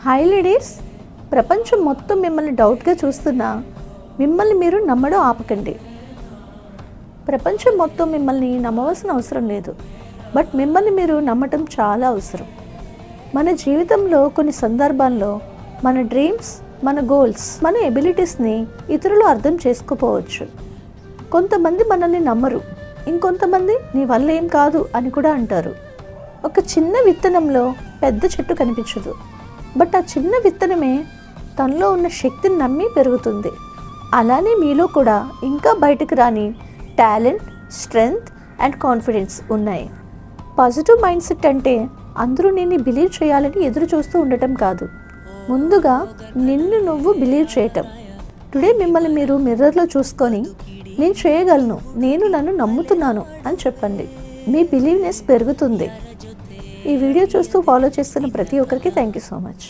Hi ladies, ప్రపంచం మొత్తం మిమ్మల్ని డౌట్గా చూస్తున్నా మిమ్మల్ని మీరు నమ్మడం ఆపకండి. ప్రపంచం మొత్తం మిమ్మల్ని నమ్మవలసిన అవసరం లేదు, బట్ మిమ్మల్ని మీరు నమ్మటం చాలా అవసరం. మన జీవితంలో కొన్ని సందర్భాల్లో మన డ్రీమ్స్, మన గోల్స్, మన ఎబిలిటీస్ని ఇతరులు అర్థం చేసుకోపోవచ్చు. కొంతమంది మనల్ని నమ్మరు, ఇంకొంతమంది నీ వల్ల ఏం కాదు అని కూడా అంటారు. ఒక చిన్న విత్తనంలో పెద్ద చెట్టు కనిపించదు, బట్ ఆ చిన్న విత్తనమే తనలో ఉన్న శక్తిని నమ్మి పెరుగుతుంది. అలానే మీలో కూడా ఇంకా బయటకు రాని టాలెంట్, స్ట్రెంగ్త్ అండ్ కాన్ఫిడెన్స్ ఉన్నాయి. పాజిటివ్ మైండ్ సెట్ అంటే అందరూ నిన్ను బిలీవ్ చేయాలని ఎదురు చూస్తూ ఉండటం కాదు, ముందుగా నిన్ను నువ్వు బిలీవ్ చేయటం. టుడే మిమ్మల్ని మీరు మిర్రర్లో చూసుకొని నేను చేయగలను, నేను నన్ను నమ్ముతున్నాను అని చెప్పండి. మీ బిలీవ్నెస్ పెరుగుతుంది. ఈ వీడియో చూస్తూ ఫాలో చేస్తున్న ప్రతి ఒక్కరికి థ్యాంక్ యూ సో మచ్.